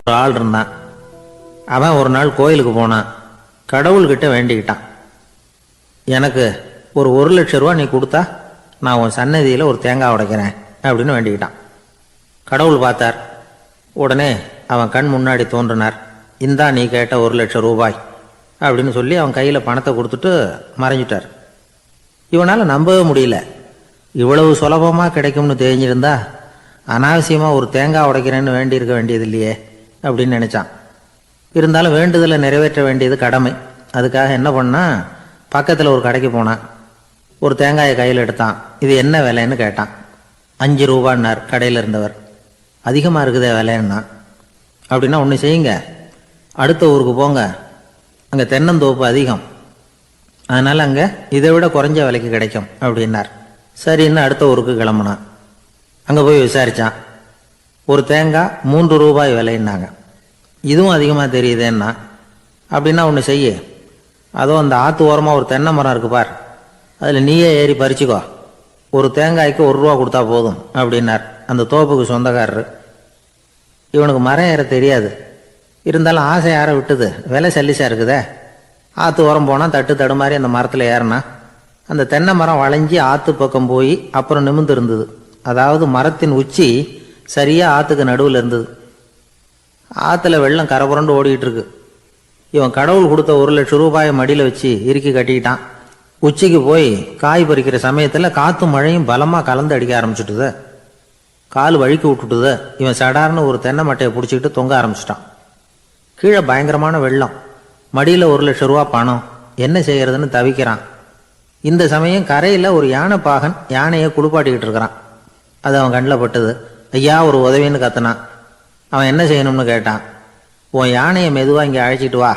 ஒரு ஆள் இருந்தான். அவன் ஒரு நாள் கோயிலுக்கு போனான். கடவுள்கிட்ட வேண்டிக்கிட்டான், எனக்கு ஒரு 1,00,000 நீ கொடுத்தா நான் உன் சன்னதியில் ஒரு தேங்காய் உடைக்கிறேன் அப்படின்னு வேண்டிக்கிட்டான். கடவுள் பார்த்தார். உடனே அவன் கண் முன்னாடி தோன்றினார். இந்தா நீ கேட்ட 1,00,000 அப்படின்னு சொல்லி அவன் கையில் பணத்தை கொடுத்துட்டு மறைஞ்சிட்டார். இவனால் நம்பவே முடியல. இவ்வளவு சுலபமாக கிடைக்கும்னு தெரிஞ்சிருந்தா அனாவசியமாக ஒரு தேங்காய் உடைக்கிறேன்னு வேண்டியிருக்க வேண்டியது இல்லையே அப்படின்னு நினச்சான். இருந்தாலும் வேண்டுதலை நிறைவேற்ற வேண்டியது கடமை. அதுக்காக என்ன பண்ணான், பக்கத்தில் ஒரு கடைக்கு போனான். ஒரு தேங்காயை கையில் எடுத்தான். இது என்ன விலைன்னு கேட்டான். 5 ரூபான்னார் கடையில் இருந்தவர். அதிகமாக இருக்குதே விலைன்னா. அப்படின்னா ஒன்று செய்யுங்க, அடுத்த ஊருக்கு போங்க, அங்கே தென்னந்தோப்பு அதிகம், அதனால் அங்கே இதை விட குறைஞ்ச விலைக்கு கிடைக்கும் அப்படின்னார். சரின்னு அடுத்த ஊருக்கு கிளம்புனான். அங்கே போய் விசாரித்தான். ஒரு தேங்காய் 3 ரூபாய் விலைன்னாங்க. இதுவும் அதிகமாக தெரியுதேன்னா. அப்படின்னா ஒன்று செய்ய, அதோ அந்த ஆற்று ஓரமாக ஒரு தென்னை மரம் இருக்கு பார், அதில் நீயே ஏறி பறிச்சுக்கோ, ஒரு தேங்காய்க்கு 1 ரூபா கொடுத்தா போதும் அப்படின்னார் அந்த தோப்புக்கு சொந்தக்காரரு. இவனுக்கு மரம் ஏற தெரியாது, இருந்தாலும் ஆசை யார விட்டுது, விலை சல்லிசா இருக்குதே. ஆற்று ஓரம் போனால் தட்டு தடுமாறி அந்த மரத்தில் ஏறினா அந்த தென்னை மரம் வளைஞ்சி ஆற்று பக்கம் போய் அப்புறம் நிமிர்ந்து இருந்தது. அதாவது மரத்தின் உச்சி சரியாக ஆற்றுக்கு நடுவில் இருந்தது. ஆற்றுல வெள்ளம் கரபுரண்டு ஓடிக்கிட்டு இருக்கு. இவன் கடவுள் கொடுத்த 1,00,000 மடியில் வச்சு இறுக்கி கட்டிக்கிட்டான். உச்சிக்கு போய் காய் பறிக்கிற சமயத்தில் காற்றும் மழையும் பலமாக கலந்து அடிக்க ஆரம்பிச்சுட்டுது. கால் வழுக்கி விட்டுட்டுது. இவன் சடார்னு ஒரு தென்னை மட்டையை பிடிச்சிக்கிட்டு தொங்க ஆரம்பிச்சிட்டான். கீழே பயங்கரமான வெள்ளம், மடியில் 1,00,000 பணம், என்ன செய்யறதுன்னு தவிக்கிறான். இந்த சமயம் கரையில் ஒரு யானை பாகன் யானையை குளிப்பாட்டிக்கிட்டு இருக்கிறான். அது அவன் கண்ணில் பட்டது. ஐயா ஒரு உதவின்னு கத்துனான். அவன் என்ன செய்யணும்னு கேட்டான். உன் யானையை மெதுவாக இங்கே அழைச்சிட்டு வா,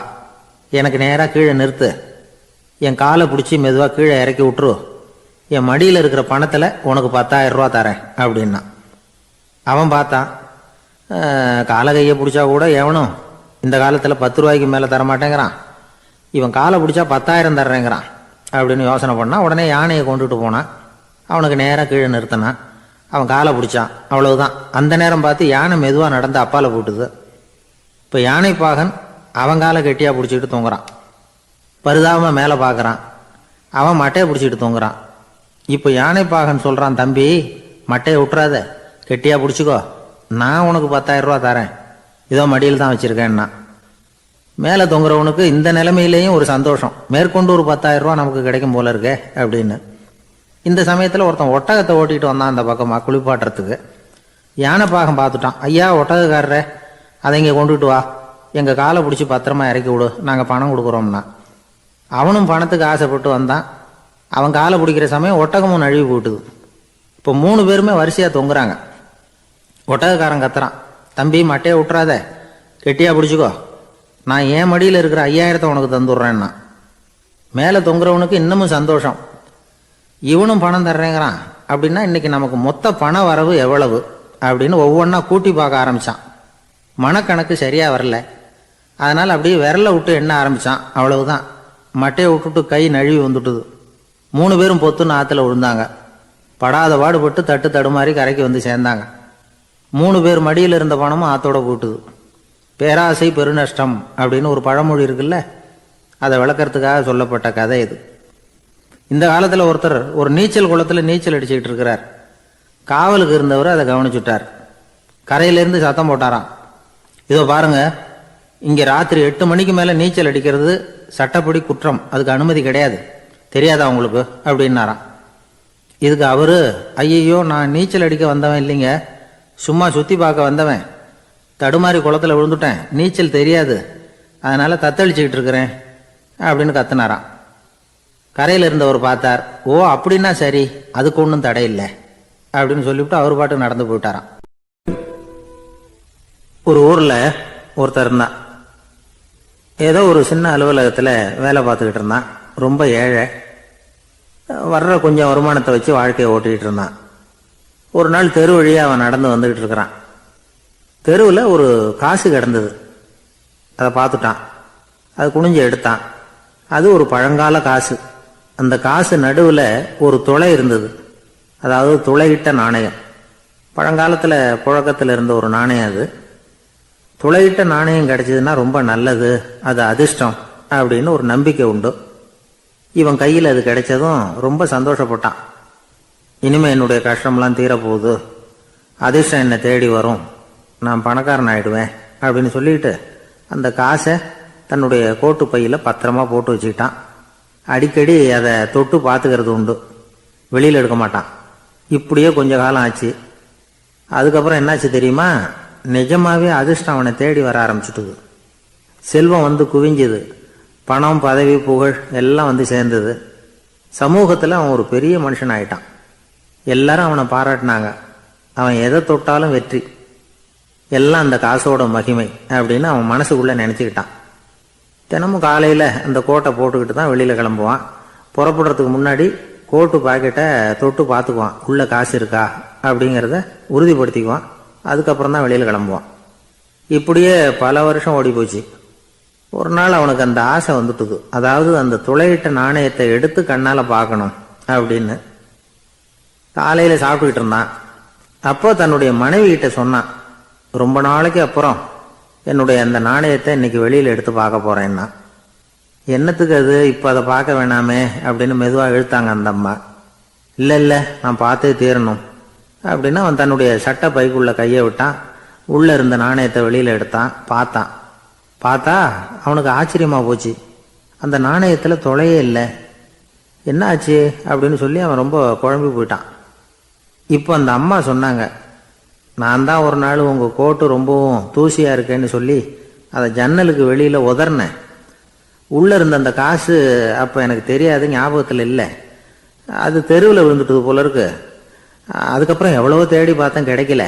எனக்கு நேராக கீழே நிறுத்து, என் காலை பிடிச்சி மெதுவாக கீழே இறக்கி விட்டுரு, என் மடியில் இருக்கிற பணத்தில் உனக்கு 10,000 தரேன் அப்படின்னா. அவன் பார்த்தான். காலை கையை பிடிச்சா கூட எவனும் இந்த காலத்தில் 10 ரூபாய்க்கு மேலே தரமாட்டேங்கிறான், இவன் காலை பிடிச்சா 10,000 தர்றேங்கிறான் அப்படின்னு யோசனை பண்ணான். உடனே யானையை கொண்டுட்டு போனான். அவனுக்கு நேராக கீழே நிறுத்தினான். அவன் காலை பிடிச்சான். அவ்வளவுதான். அந்த நேரம் பார்த்து யானை மெதுவாக நடந்து அப்பால போட்டுது. இப்போ யானை பாகன் அவன் காலை கெட்டியாக பிடிச்சிக்கிட்டு தூங்குறான். பரிதாபமாக மேலே பார்க்குறான். அவன் மட்டையை பிடிச்சிக்கிட்டு தூங்குறான். இப்போ யானை பாகன் சொல்கிறான், தம்பி மட்டையை விட்டுறாத, கெட்டியாக பிடிச்சிக்கோ, நான் உனக்கு 10,000 தரேன், இதோ மடியில் தான் வச்சுருக்கேன்னா. மேலே தொங்குறவனுக்கு இந்த நிலைமையிலேயும் ஒரு சந்தோஷம், மேற்கொண்டு ஒரு 10,000 நமக்கு கிடைக்கும் போல இருக்கே அப்படின்னு. இந்த சமயத்தில் ஒருத்தன் ஒட்டகத்தை ஓட்டிகிட்டு வந்தான் அந்த பக்கமாக குளிப்பாட்டுறதுக்கு. யானை பாகம் பார்த்துட்டான். ஐயா ஒட்டகக்காரரே, அதை இங்கே கொண்டுட்டு வா, எங்கள் காலை பிடிச்சி பத்திரமா இறக்கி விடு, நாங்கள் பணம் கொடுக்குறோம்னா. அவனும் பணத்துக்கு ஆசைப்பட்டு வந்தான். அவன் காலை பிடிக்கிற சமயம் ஒட்டகமும் நழுவி போட்டுது. இப்போ 3 பேருமே வரிசையாக தொங்குறாங்க. ஒட்டகக்காரன் கத்துறான், தம்பி மட்டையை விட்டுறாத, கெட்டியாக பிடிச்சிக்கோ, நான் என் மடியில் இருக்கிற 5,000 உனக்கு தந்துடுறேன்னா. மேலே தொங்குறவனுக்கு இன்னமும் சந்தோஷம், இவனும் பணம் தர்றேங்கிறான். அப்படின்னா இன்னைக்கு நமக்கு மொத்த பண வரவு எவ்வளவு அப்படின்னு ஒவ்வொன்றா கூட்டி பார்க்க ஆரம்பித்தான். மனக்கணக்கு சரியாக வரல. அதனால் அப்படியே விரலை விட்டு எண்ண ஆரம்பித்தான். அவ்வளவுதான். மட்டையை விட்டுட்டு கை நழுவி வந்துட்டுது. 3 பேரும் பொத்துன்னு ஆற்றுல விழுந்தாங்க. படாத பாடுபட்டு தட்டு தடுமாறி கரைக்கு வந்து சேர்ந்தாங்க. 3 பேர் மடியில் இருந்த பணமும் ஆற்றோட போட்டுது. பேராசை பெருநஷ்டம் அப்படின்னு ஒரு பழமொழி இருக்குல்ல, அதை விளக்கறதுக்காக சொல்லப்பட்ட கதை இது. இந்த காலத்தில் ஒருத்தர் ஒரு நீச்சல் குளத்தில் நீச்சல் அடிச்சுக்கிட்டு இருக்கிறார். காவலுக்கு இருந்தவர் அதை கவனிச்சுட்டார். கரையிலேருந்து சத்தம் போட்டாராம், இதோ பாருங்க, இங்கே ராத்திரி 8 மணிக்கு மேலே நீச்சல் அடிக்கிறது சட்டப்படி குற்றம், அதுக்கு அனுமதி கிடையாது, தெரியாதா உங்களுக்கு அப்படின்னாராம். இதுக்கு அவரு, ஐயையோ நான் நீச்சல் அடிக்க வந்தவன் இல்லைங்க, சும்மா சுற்றி பார்க்க வந்தவன், தடுமாறி குளத்தில் விழுந்துட்டேன், நீச்சல் தெரியாது, அதனால் தத்தளிச்சுக்கிட்டு இருக்கிறேன் அப்படின்னு கத்துனாராம். கரையில் இருந்தவர் பார்த்தார். ஓ அப்படின்னா சரி, அதுக்கு ஒன்றும் தடை இல்லை அப்படின்னு சொல்லிவிட்டு அவர் பாட்டு நடந்து போயிட்டாராம். ஒரு ஊரில் ஒருத்தர் இருந்தான். ஏதோ ஒரு சின்ன அலுவலகத்தில் வேலை பார்த்துக்கிட்டு இருந்தான். ரொம்ப ஏழை. வர்ற கொஞ்சம் வருமானத்தை வச்சு வாழ்க்கையை ஓட்டிக்கிட்டு இருந்தான். ஒரு நாள் தெரு வழியாக அவன் நடந்து வந்துக்கிட்டு இருக்கிறான். தெருவில் ஒரு காசு கிடந்தது. அதை பார்த்துட்டான். அது குனிஞ்சு எடுத்தான். அது ஒரு பழங்கால காசு. அந்த காசு நடுவில் ஒரு துளை இருந்தது. அதாவது துளையிட்ட நாணயம். பழங்காலத்தில் புழக்கத்தில் இருந்த ஒரு நாணயம் அது. துளையிட்ட நாணயம் கிடைச்சதுன்னா ரொம்ப நல்லது, அது அதிர்ஷ்டம் அப்படின்னு ஒரு நம்பிக்கை உண்டு. இவன் கையில் அது கிடைச்சதும் ரொம்ப சந்தோஷப்பட்டான். இனிமே என்னுடைய கஷ்டம்லாம் தீரப்போகுது, அதிர்ஷ்டம் என்னை தேடி வரும், நான் பணக்காரன் ஆயிடுவேன் அப்படின்னு சொல்லிட்டு அந்த காசை தன்னுடைய கோட்டு பையில் பத்திரமா போட்டு வச்சுக்கிட்டான். அடிக்கடி அதை தொட்டு பார்த்துக்கிறது உண்டு, வெளியில் எடுக்க மாட்டான். இப்படியே கொஞ்ச காலம் ஆச்சு. அதுக்கப்புறம் என்னாச்சு தெரியுமா? நிஜமாவே அதிர்ஷ்டம் அவனை தேடி வர ஆரம்பிச்சுட்டுது. செல்வம் வந்து குவிஞ்சுது, பணம் பதவி புகழ் எல்லாம் வந்து சேர்ந்தது. சமூகத்தில் அவன் ஒரு பெரிய மனுஷன் ஆயிட்டான். எல்லாரும் அவனை பாராட்டினாங்க. அவன் எதை தொட்டாலும் வெற்றி, எல்லாம் அந்த காசோட மகிமை அப்படின்னு அவன் மனசுக்குள்ளே நினச்சிக்கிட்டான். தினமும் காலையில் அந்த கோட்டை போட்டுக்கிட்டு தான் வெளியில் கிளம்புவான். புறப்படுறதுக்கு முன்னாடி கோட்டு பாக்கெட்டை தொட்டு பார்த்துக்குவான், உள்ளே காசு இருக்கா அப்படிங்கிறத உறுதிப்படுத்திக்குவான். அதுக்கப்புறம் தான் வெளியில் கிளம்புவான். இப்படியே பல வருஷம் ஓடி போச்சு. ஒரு நாள் அவனுக்கு அந்த ஆசை வந்துட்டுது, அதாவது அந்த துளையிட்ட நாணயத்தை எடுத்து கண்ணால் பார்க்கணும் அப்படின்னு. காலையில் சாப்பிட்டுக்கிட்டு இருந்தான். அப்போ தன்னுடைய மனைவி கிட்ட சொன்னான், ரொம்ப நாளைக்கு அப்புறம் என்னுடைய அந்த நாணயத்தை இன்னைக்கு வெளியில் எடுத்து பார்க்க போகிறேன்னா. என்னத்துக்கு அது, இப்போ அதை பார்க்க வேணாமே அப்படின்னு மெதுவாக இழுத்தாங்க அந்த அம்மா. இல்லை நான் பார்த்தே தீரணும் அப்படின்னு அவன் தன்னுடைய சட்டை பைக்குள்ளே கையை விட்டான். உள்ளே இருந்த நாணயத்தை வெளியில் எடுத்தான். பார்த்தா அவனுக்கு ஆச்சரியமாக போச்சு. அந்த நாணயத்தில் தொலையே இல்லை. என்ன ஆச்சு அப்படின்னு சொல்லி அவன் ரொம்ப குழம்பி போயிட்டான். இப்போ அந்த அம்மா சொன்னாங்க, நான் தான் ஒரு நாள் உங்கள் கோட்டு ரொம்பவும் தூசியாக இருக்கேன்னு சொல்லி அதை ஜன்னலுக்கு வெளியில் உதறினேன். உள்ளே இருந்த அந்த காசு அப்போ எனக்கு தெரியாது, ஞாபகத்தில் இல்லை. அது தெருவில் விழுந்துட்டது போல இருக்கு. அதுக்கப்புறம் எவ்வளவோ தேடி பார்த்தேன், கிடைக்கல.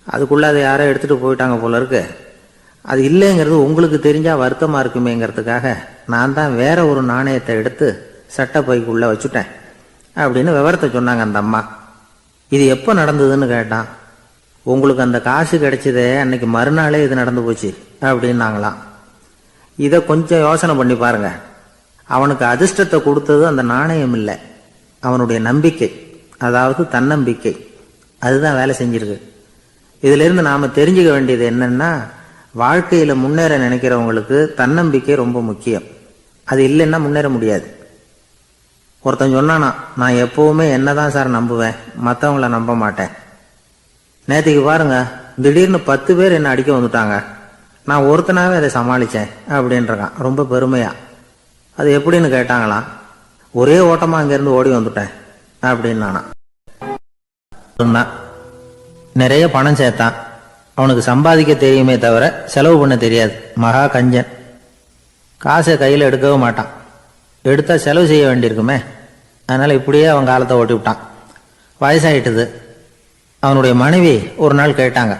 அதுக்குள்ளே அதை யாரோ எடுத்துகிட்டு போயிட்டாங்க போல இருக்கு. அது இல்லைங்கிறது உங்களுக்கு தெரிஞ்சால் வருத்தமாக இருக்குமேங்கிறதுக்காக நான் தான் வேற ஒரு நாணயத்தை எடுத்து சட்டை பைக்குள்ளே வச்சுட்டேன் அப்படின்னு விவரத்தை சொன்னாங்க அந்த அம்மா. இது எப்போ நடந்ததுன்னு கேட்டான். உங்களுக்கு அந்த காசு கிடைச்சதே அன்னைக்கு மறுநாளே இது நடந்து போச்சு அப்படின்னாங்களாம். இதை கொஞ்சம் யோசனை பண்ணி பாருங்க. அவனுக்கு அதிர்ஷ்டத்தை கொடுத்தது அந்த நாணயம் இல்லை, அவனுடைய நம்பிக்கை, அதாவது தன்னம்பிக்கை. அதுதான் வேலை செஞ்சிருக்கு. இதிலிருந்து நாம் தெரிஞ்சுக்க வேண்டியது என்னன்னா, வாழ்க்கையில் முன்னேற நினைக்கிறவங்களுக்கு தன்னம்பிக்கை ரொம்ப முக்கியம். அது இல்லைன்னா முன்னேற முடியாது. ஒருத்தன் சொன்னானா, நான் எப்போவுமே என்னதான் சார் நம்புவேன், மற்றவங்கள நம்ப மாட்டேன். நேற்றுக்கு பாருங்க, திடீர்னு 10 பேர் என்னை அடிக்க வந்துட்டாங்க, நான் ஒருத்தனாவே அதை சமாளித்தேன் அப்படின்றான் ரொம்ப பெருமையா. அது எப்படின்னு கேட்டாங்களாம். ஒரே ஓட்டமாக அங்கேருந்து ஓடி வந்துட்டேன் அப்படின்னானா. நிறைய பணம் சேர்த்தான். அவனுக்கு சம்பாதிக்க தெரியுமே தவிர செலவு பண்ண தெரியாது. மகா கஞ்சன். காசை கையில் எடுக்கவே மாட்டான். எடுத்தால் செலவு செய்ய வேண்டியிருக்குமே. அதனால் இப்படியே அவன் காலத்தை ஓட்டி விட்டான். வயசாயிட்டுது. அவனுடைய மனைவி ஒரு நாள் கேட்டாங்க,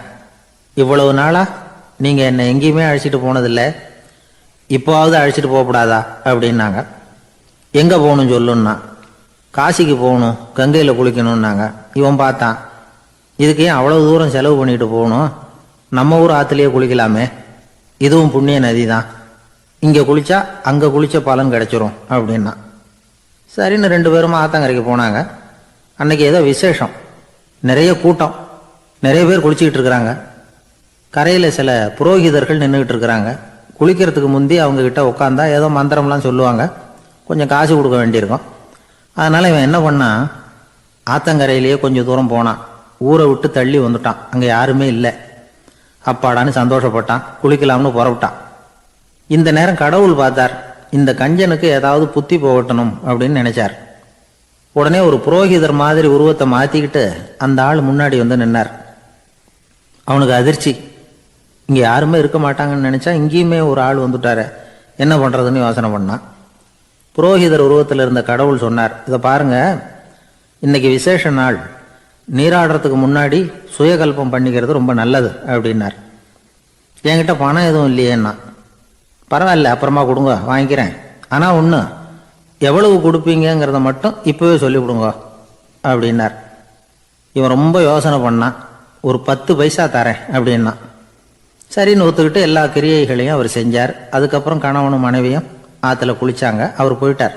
இவ்வளவு நாளா நீங்கள் என்னை எங்கேயுமே அழைச்சிட்டு போனதில்லை, இப்போவாவது அழைச்சிட்டு போகக்கூடாதா அப்படின்னாங்க. எங்கே போகணும் சொல்லுன்னா. காசிக்கு போகணும், கங்கையில் குளிக்கணும்னாங்க. இவன் பார்த்தான், இதுக்கு ஏன் அவ்வளவு தூரம் செலவு பண்ணிட்டு போகணும், நம்ம ஊர் ஆற்றுலேயே குளிக்கலாமே, இதுவும் புண்ணிய நதி தான், இங்கே குளிச்சா அங்கே குளிச்ச பலன் கிடைச்சிரும் அப்படின்னா. சரின்னு 2 பேரும் ஆத்தங்கரைக்கு போனாங்க. அன்னைக்கு ஏதோ விசேஷம், நிறைய கூட்டம், நிறைய பேர் குளிச்சுக்கிட்டு இருக்கிறாங்க. கரையில் சில புரோகிதர்கள் நின்றுக்கிட்டு இருக்கிறாங்க. குளிக்கிறதுக்கு முந்தி அவங்க கிட்ட உட்காந்தா ஏதோ மந்திரம்லாம் சொல்லுவாங்க, கொஞ்சம் காசு கொடுக்க வேண்டியிருக்கும். அதனால் இவன் என்ன பண்ணான், ஆத்தங்கரையிலேயே கொஞ்சம் தூரம் போனான். ஊரை விட்டு தள்ளி வந்துட்டான், அங்கே யாருமே இல்லை. அப்பாடான்னு சந்தோஷப்பட்டான். குளிக்கலாம்னு புறப்பட்டான். இந்த நேரம் கடவுள் பார்த்தார், இந்த கஞ்சனுக்கு ஏதாவது புத்தி போகட்டணும் அப்படின்னு நினைச்சார். உடனே ஒரு புரோகிதர் மாதிரி உருவத்தை மாற்றிக்கிட்டு அந்த ஆள் முன்னாடி வந்து நின்னார். அவனுக்கு அதிர்ச்சி. இங்கே யாருமே இருக்க மாட்டாங்கன்னு நினச்சா இங்கேயுமே ஒரு ஆள் வந்துட்டார, என்ன பண்ணுறதுன்னு யோசனை பண்ணான். புரோகிதர் உருவத்தில் இருந்த கடவுள் சொன்னார், இதை பாருங்க, இன்னைக்கு விசேஷ நாள், நீராடுறதுக்கு முன்னாடி சுயகல்பம் பண்ணிக்கிறது ரொம்ப நல்லது அப்படின்னார். என்கிட்ட பணம் எதுவும் இல்லையேன்னா. பரவாயில்ல, அப்புறமா கொடுங்க, வாங்கிக்கிறேன். ஆனால் ஒன்று, எவ்வளவு கொடுப்பீங்கிறத மட்டும் இப்போவே சொல்லிவிடுங்க அப்படின்னார். இவன் ரொம்ப யோசனை பண்ணான். ஒரு 10 பைசா தரேன் அப்படின்னா. சரின்னு ஒத்துக்கிட்டு எல்லா கிரியைகளையும் அவர் செஞ்சார். அதுக்கப்புறம் கணவனும் மனைவியும் ஆற்றுல குளிச்சாங்க. அவர் போயிட்டார்.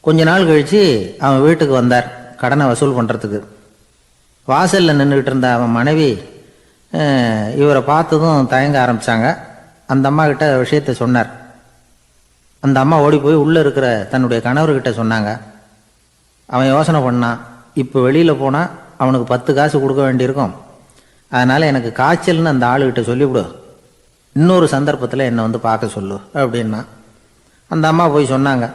கொஞ்ச நாள் கழித்து அவன் வீட்டுக்கு வந்தார் கடனை வசூல் பண்ணுறதுக்கு. வாசலில் நின்றுக்கிட்டு இருந்த அவன் மனைவி, இவரை பார்த்ததும் தயங்க ஆரம்பித்தாங்க. அந்த அம்மா கிட்ட விஷயத்த சொன்னார். அந்த அம்மா ஓடி போய் உள்ளே இருக்கிற தன்னுடைய கணவர்கிட்ட சொன்னாங்க. அவன் யோசனை பண்ணான், இப்போ வெளியில் போனால் அவனுக்கு 10 காசு கொடுக்க வேண்டியிருக்கும், அதனால் எனக்கு காய்ச்சல்னு அந்த ஆளுகிட்ட சொல்லிவிடு, இன்னொரு சந்தர்ப்பத்தில் என்னை வந்து பார்க்க சொல்லு அப்படின்னா. அந்த அம்மா போய் சொன்னாங்க.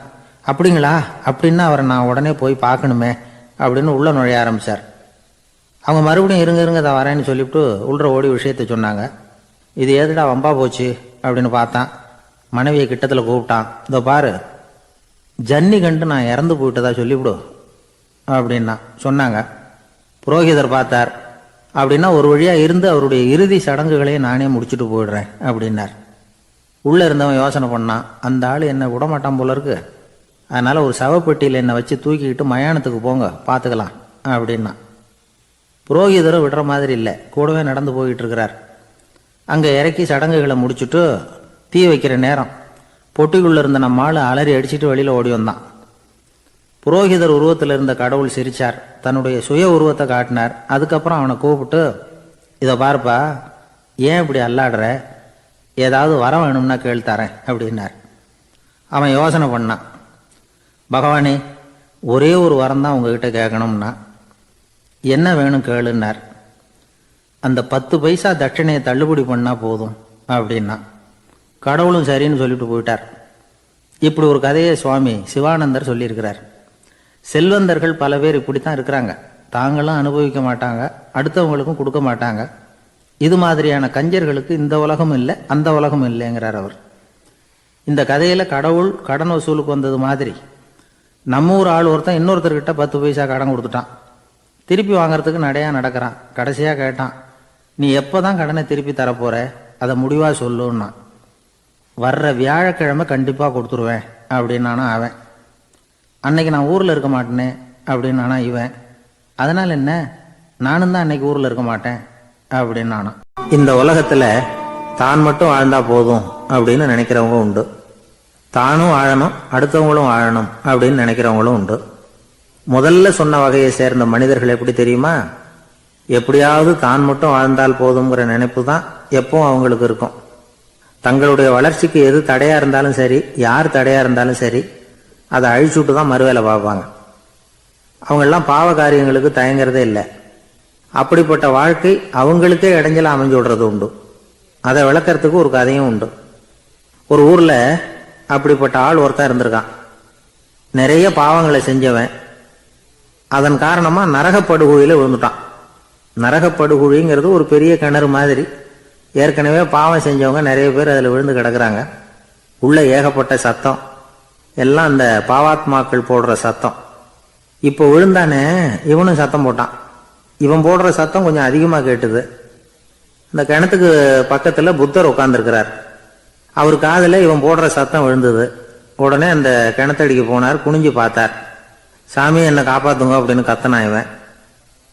அப்படிங்களா, அப்படின்னா அவரை நான் உடனே போய் பார்க்கணுமே அப்படின்னு உள்ளே நுழைய ஆரம்பித்தார். அவங்க மறுபடியும் இருங்க தான் வரேன்னு சொல்லிவிட்டு உள்ள ஓடி விஷயத்த சொன்னாங்க. இது ஏதுடா வம்பா போச்சு அப்படின்னு பார்த்தான். மனைவியை கிட்டத்தில் கூப்பிட்டான். இதோ பாரு, ஜன்னி கண்டு நான் இறந்து போயிட்டதா சொல்லிவிடு அப்படின்னா சொன்னாங்க. புரோகிதர் பார்த்தார். அப்படின்னா ஒரு வழியாக இருந்து அவருடைய இறுதி சடங்குகளையும் நானே முடிச்சுட்டு போயிடுறேன் அப்படின்னார். உள்ளே இருந்தவன் யோசனை பண்ணான், அந்த ஆள் என்னை விடமாட்டான் போல இருக்கு, அதனால் ஒரு சவப்பெட்டியில் என்னை வச்சு தூக்கிக்கிட்டு மயானத்துக்கு போங்க பார்த்துக்கலாம் அப்படின்னா. புரோகிதரும் விடுற மாதிரி இல்லை, கூடவே நடந்து போயிட்டு இருக்கிறார். அங்கே இறக்கி சடங்குகளை முடிச்சுட்டு தீ வைக்கிற நேரம் பொட்டிக்குள்ளே இருந்த நம்ம ஆள் அலறி அடிச்சுட்டு வெளியில் ஓடி வந்தான். புரோகிதர் உருவத்தில் இருந்த கடவுள் சிரிச்சார், தன்னுடைய சுய உருவத்தை காட்டினார். அதுக்கப்புறம் அவனை கூப்பிட்டு, இதை பார்ப்பா, ஏன் இப்படி அல்லாடுற, ஏதாவது வர வேணும்னா கேள்தரேன் அப்படின்னார். அவன் யோசனை பண்ணான். பகவானே, ஒரே ஒரு வரம் தான் உங்ககிட்ட கேட்கணும்னா. என்ன வேணும் கேளுன்னார். அந்த 10 பைசா தட்சணையை தள்ளுபடி பண்ணால் போதும் அப்படின்னா. கடவுளும் சரின்னு சொல்லிட்டு போயிட்டார். இப்படி ஒரு கதையை சுவாமி சிவானந்தர் சொல்லியிருக்கிறார். செல்வந்தர்கள் பல பேர் இப்படித்தான் இருக்கிறாங்க. தாங்களும் அனுபவிக்க மாட்டாங்க, அடுத்தவங்களுக்கும் கொடுக்க மாட்டாங்க. இது மாதிரியான கஞ்சர்களுக்கு இந்த உலகம் இல்லை அந்த உலகம் இல்லைங்கிறார் அவர். இந்த கதையில் கடவுள் கடன் வசூலுக்கு வந்தது மாதிரி நம்ம ஊர் ஆள் ஒருத்தன் இன்னொருத்தர்கிட்ட 10 பைசா கடன் கொடுத்துட்டான். திருப்பி வாங்கறதுக்கு நடக்கிறான். கடைசியாக கேட்டான், நீ எப்போ தான் கடனை திருப்பி தரப்போற, அதை முடிவாக சொல்லுன்னா. வர்ற வியாழக்கிழமை கண்டிப்பாக கொடுத்துருவேன் அப்படின்னானா அவன். அன்னைக்கு நான் ஊரில் இருக்க மாட்டேனே அப்படின்னானா இவன். அதனால் என்ன, நானும் தான் அன்னைக்கு ஊரில் இருக்க மாட்டேன் அப்படின்னானா. இந்த உலகத்தில் தான் மட்டும் வாழ்ந்தா போதும் அப்படின்னு நினைக்கிறவங்க உண்டு. தானும் வாழணும், அடுத்தவங்களும் வாழணும் அப்படின்னு நினைக்கிறவங்களும் உண்டு. முதல்ல சொன்ன வகையை சேர்ந்த மனிதர்கள் எப்படி தெரியுமா, எப்படியாவது தான் மட்டும் வாழ்ந்தால் போதுங்கிற நினைப்பு தான் எப்பவும் அவங்களுக்கு இருக்கும். தங்களுடைய வளர்ச்சிக்கு எது தடையா இருந்தாலும் சரி, யார் தடையா இருந்தாலும் சரி, அதை அழிச்சுட்டு தான் மறுவேலை பார்ப்பாங்க. அவங்கெல்லாம் பாவ காரியங்களுக்கு தயங்குறதே இல்லை. அப்படிப்பட்ட வாழ்க்கை அவங்களுக்கே இடைஞ்சல அமைஞ்சு விடுறது உண்டு. அதை விளக்கறதுக்கு ஒரு கதையும் உண்டு. ஒரு ஊர்ல அப்படிப்பட்ட ஆள் ஒருத்தன் இருந்திருக்கான். நிறைய பாவங்களை செஞ்சவன். அதன் காரணமா நரகப்படுகொழியில விழுந்துட்டான். நரகப்படுகொழிங்கிறது ஒரு பெரிய கிணறு மாதிரி. ஏற்கனவே பாவம் செஞ்சவங்க நிறைய பேர் அதில் விழுந்து கிடக்குறாங்க. உள்ள ஏகப்பட்ட சத்தம், எல்லாம் அந்த பாவாத்மாக்கள் போடுற சத்தம். இப்போ விழுந்தானே இவனும் சத்தம் போட்டான். இவன் போடுற சத்தம் கொஞ்சம் அதிகமாக கேட்டுது. இந்த கிணத்துக்கு பக்கத்தில் புத்தர் உட்கார்ந்துருக்கிறார். அவர் காதில் இவன் போடுற சத்தம் விழுந்தது. உடனே அந்த கிணத்தடிக்கு போனார். குனிஞ்சு பார்த்தார். சாமி என்னை காப்பாத்துங்க அப்படின்னு கத்தனான் இவன்.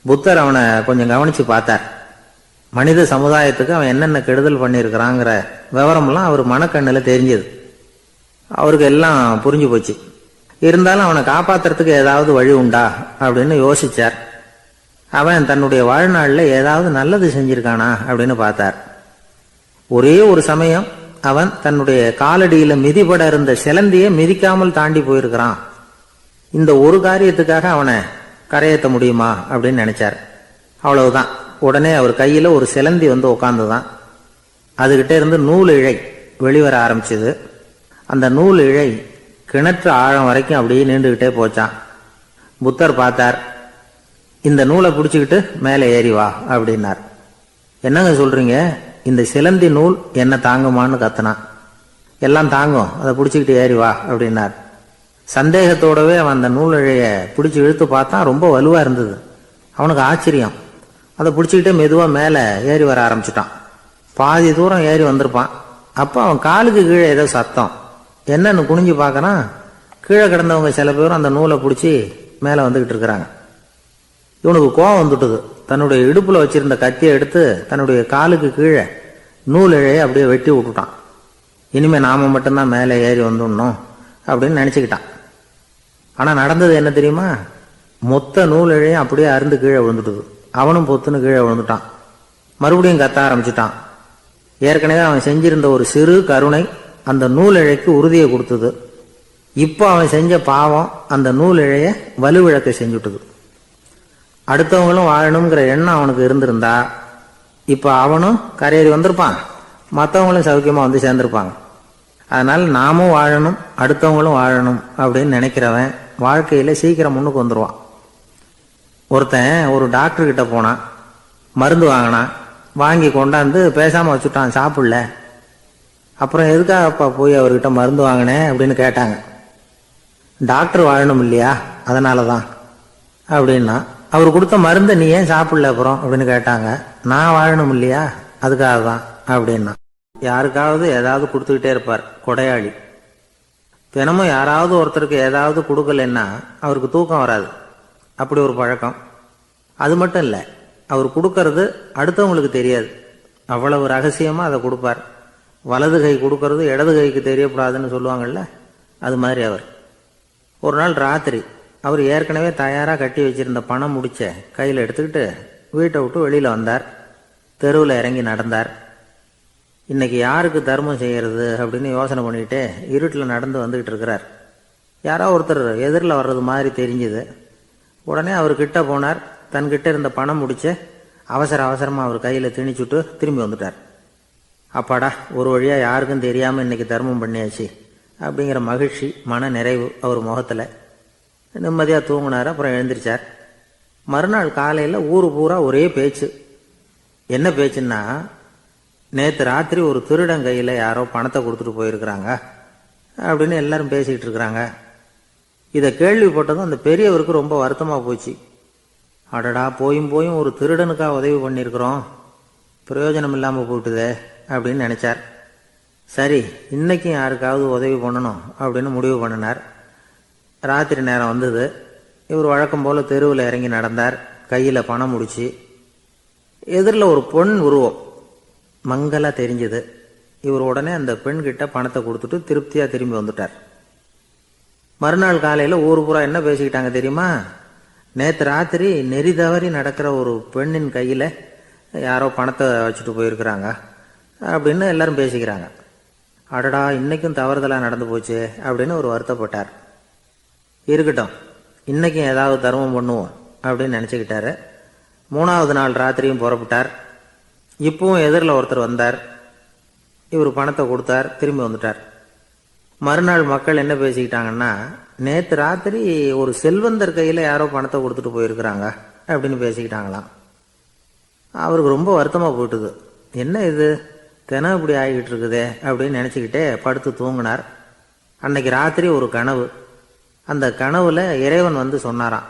புத்தர் அவனை கொஞ்சம் கவனிச்சு பார்த்தார். மனித சமுதாயத்துக்கு அவன் என்னென்ன கெடுதல் பண்ணியிருக்கிறாங்கிற விவரம்லாம் அவர் மனக்கண்ணில் தெரிஞ்சது. அவருக்கு எல்லாம் புரிஞ்சு போச்சு. இருந்தாலும் அவனை காப்பாத்துறதுக்கு ஏதாவது வழி உண்டா அப்படின்னு யோசிச்சார். அவன் தன்னுடைய வாழ்நாளில் ஏதாவது நல்லது செஞ்சிருக்கானா அப்படின்னு பார்த்தார். ஒரே ஒரு சமயம் அவன் தன்னுடைய காலடியில மிதிபட இருந்த சிலந்தியை மிதிக்காமல் தாண்டி போயிருக்கிறான். இந்த ஒரு காரியத்துக்காக அவனை கரையேற்ற முடியுமா அப்படின்னு நினைச்சார். அவ்வளவுதான். உடனே அவர் கையில ஒரு சிலந்தி வந்து உட்காந்துதான். அதுகிட்ட இருந்து நூல் இழை வெளிவர ஆரம்பிச்சது. அந்த நூல் இழை கிணற்று ஆழம் வரைக்கும் அப்படியே நீண்டுகிட்டே போச்சான். புத்தர் பார்த்தார். இந்த நூலை பிடிச்சிக்கிட்டு மேலே ஏறி வா அப்படின்னார். என்னங்க சொல்றீங்க, இந்த சிலந்தி நூல் என்ன தாங்குமான்னு கத்தினான். எல்லாம் தாங்கும், அதை பிடிச்சிக்கிட்டு ஏறி வா அப்படின்னார். சந்தேகத்தோடவே அவன் அந்த நூல் இழைய பிடிச்சி இழுத்து பார்த்தான். ரொம்ப வலுவா இருந்தது. அவனுக்கு ஆச்சரியம். அதை பிடிச்சிக்கிட்டே மெதுவாக மேலே ஏறி வர ஆரம்பிச்சிட்டான். பாதி தூரம் ஏறி வந்திருப்பான். அப்போ அவன் காலுக்கு கீழே ஏதோ சத்தம். என்னன்னு குனிஞ்சு பார்க்கறான். கீழே கிடந்தவங்க சில பேரும் அந்த நூலை பிடிச்சி மேலே வந்துக்கிட்டு இருக்கிறாங்க. இவனுக்கு கோபம் வந்துட்டுது. தன்னுடைய இடுப்புல வச்சிருந்த கத்தியை எடுத்து தன்னுடைய காலுக்கு கீழே நூல் இழையை அப்படியே வெட்டி விட்டுட்டான். இனிமே நாம மட்டும்தான் மேலே ஏறி வந்துடணும் அப்படின்னு நினைச்சுக்கிட்டான். ஆனா நடந்தது என்ன தெரியுமா, மொத்த நூல் இழையும் அப்படியே அருந்து கீழே விழுந்துட்டுது. அவனும் பொத்துன்னு கீழே விழுந்துட்டான். மறுபடியும் கத்த ஆரம்பிச்சுட்டான். ஏற்கனவே அவன் செஞ்சிருந்த ஒரு சிறு கருணை அந்த நூல் இழைக்கு உறுதியை கொடுத்தது. இப்போ அவன் செஞ்ச பாவம் அந்த நூல் இழைய வலுவிழக்க செஞ்சுட்டுது. அடுத்தவங்களும் வாழணுங்கிற எண்ணம் அவனுக்கு இருந்திருந்தா இப்போ அவனும் கரையேறி வந்திருப்பான், மற்றவங்களும் சௌக்கியமாக வந்து சேர்ந்திருப்பாங்க. அதனால் நாமும் வாழணும், அடுத்தவங்களும் வாழணும் அப்படின்னு நினைக்கிறவன் வாழ்க்கையில் சீக்கிரம் முன்னுக்கு வந்துடுவான். ஒருத்தன் ஒரு டாக்டர்கிட்ட போனான், மருந்து வாங்கினான், வாங்கி கொண்டாந்து பேசாமல் வச்சுட்டான், சாப்பிடல. அப்புறம் எதுக்காகப்பா போய் அவர்கிட்ட மருந்து வாங்கினேன் அப்படின்னு கேட்டாங்க. டாக்டர் வாழணும் இல்லையா, அதனால தான் அப்படின்னா. அவர் கொடுத்த மருந்தை நீ ஏன் சாப்பிடல அப்புறம் அப்படின்னு கேட்டாங்க. நான் வாழணும் இல்லையா, அதுக்காக தான் அப்படின்னா. யாருக்காவது ஏதாவது கொடுத்துக்கிட்டே இருப்பார் கொடையாளி. தினமும் யாராவது ஒருத்தருக்கு ஏதாவது கொடுக்கலன்னா அவருக்கு தூக்கம் வராது, அப்படி ஒரு பழக்கம். அது மட்டும் இல்லை, அவர் கொடுக்கறது அடுத்தவங்களுக்கு தெரியாது, அவ்வளவு ரகசியமாக அதை கொடுப்பார். வலது கை கொடுக்கறது இடது கைக்கு தெரியக்கூடாதுன்னு சொல்லுவாங்கள்ல, அது மாதிரி அவர். ஒரு நாள் ராத்திரி அவர் ஏற்கனவே தயாராக கட்டி வச்சிருந்த பணம் முடிச்ச கையில் எடுத்துக்கிட்டு வீட்டை விட்டு வெளியில் வந்தார். தெருவில் இறங்கி நடந்தார். இன்னைக்கு யாருக்கு தர்மம் செய்கிறது அப்படின்னு யோசனை பண்ணிக்கிட்டே இருட்டில் நடந்து வந்துக்கிட்டு இருக்கிறார். யாரோ ஒருத்தர் எதிரில் வர்றது மாதிரி தெரிஞ்சுது. உடனே அவர் கிட்ட போனார். தன்கிட்ட இருந்த பணம் முடிச்ச அவசரமாக அவர் கையில் திணிச்சுட்டு திரும்பி வந்துட்டார். அப்பாடா, ஒரு வழியாக யாருக்கும் தெரியாமல் இன்னைக்கு தர்மம் பண்ணியாச்சு அப்படிங்கிற மகிழ்ச்சி, மன நிறைவு அவர் முகத்தில். நிம்மதியாக தூங்கினார். அப்புறம் எழுந்திரிச்சார். மறுநாள் காலையில் ஊர் பூரா ஒரே பேச்சு. என்ன பேச்சுன்னா, நேற்று ராத்திரி ஒரு திருடன் கையில் யாரோ பணத்தை கொடுத்துட்டு போயிருக்கிறாங்க அப்படின்னு எல்லாரும் பேசிக்கிட்டு இருக்கிறாங்க. இதை கேள்விப்பட்டதும் அந்த பெரியவருக்கு ரொம்ப வருத்தமாக போச்சு. அடடா, போயும் ஒரு திருடனுக்காக உதவி பண்ணியிருக்கிறோம், பிரயோஜனம் இல்லாமல் போயிட்டுதே அப்படின்னு நினச்சார். சரி, இன்னைக்கும் யாருக்காவது உதவி பண்ணணும் அப்படின்னு முடிவு பண்ணினார். ராத்திரி நேரம் வந்தது. இவர் வழக்கம் போல் தெருவில் இறங்கி நடந்தார். கையில் பணம் முடிச்சு. எதிரில் ஒரு பொன் உருவம் மங்கலா தெரிஞ்சது. இவர் உடனே அந்த பெண்கிட்ட பணத்தை கொடுத்துட்டு திருப்தியாக திரும்பி வந்துட்டார். மறுநாள் காலையில் ஊர் பூரா என்ன பேசிக்கிட்டாங்க தெரியுமா? நேற்று ராத்திரி நெறி தவறி நடக்கிற ஒரு பெண்ணின் கையில் யாரோ பணத்தை வச்சுட்டு போயிருக்கிறாங்க அப்படின்னு எல்லாரும் பேசிக்கிறாங்க. அடடா, இன்னைக்கும் தவறுதலாக நடந்து போச்சு அப்படின்னு ஒரு வருத்தப்பட்டார். இருக்கட்டும், இன்னைக்கும் ஏதாவது தர்மம் பண்ணுவோம் அப்படின்னு நினச்சிக்கிட்டாரு. 3வது நாள் ராத்திரியும் புறப்பட்டார். இப்பவும் எதிரில் ஒருத்தர் வந்தார். இவர் பணத்தை கொடுத்தார், திரும்பி வந்துட்டார். மறுநாள் மக்கள் என்ன பேசிக்கிட்டாங்கன்னா, நேற்று ராத்திரி ஒரு செல்வந்தர் கையில் யாரோ பணத்தை கொடுத்துட்டு போயிருக்கிறாங்க அப்படின்னு பேசிக்கிட்டாங்களாம். அவருக்கு ரொம்ப வருத்தமாக போயிட்டுது. என்ன இது, தினம் இப்படி ஆகிக்கிட்டு இருக்குதே அப்படின்னு நினச்சிக்கிட்டே படுத்து தூங்கினார். அன்னைக்கு ராத்திரி ஒரு கனவு. அந்த கனவுல இறைவன் வந்து சொன்னாராம்,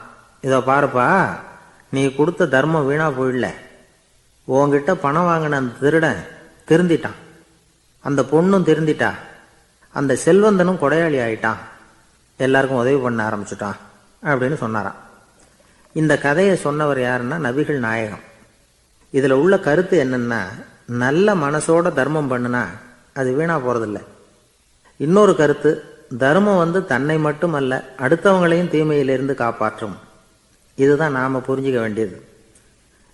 இதோ பாருப்பா, நீ கொடுத்த தர்மம் வீணா போயிடல. உன்கிட்ட பணம் வாங்கின அந்த திருடன் திருந்திட்டான், அந்த பொண்ணும் திருந்திட்டா, அந்த செல்வந்தனும் கொடையாளி ஆயிட்டான், எல்லாருக்கும் உதவி பண்ண ஆரம்பிச்சுட்டான் அப்படின்னு சொன்னாராம். இந்த கதையை சொன்னவர் யாருன்னா நபிகள் நாயகம். இதில் உள்ள கருத்து என்னன்னா, நல்ல மனசோட தர்மம் பண்ணுனா அது வீணா போறதில்லை. இன்னொரு கருத்து, தர்மம் வந்து தன்னை மட்டுமல்ல அடுத்தவங்களையும் தீமையிலிருந்து காப்பாற்றும். இதுதான் நாம் புரிஞ்சிக்க வேண்டியது.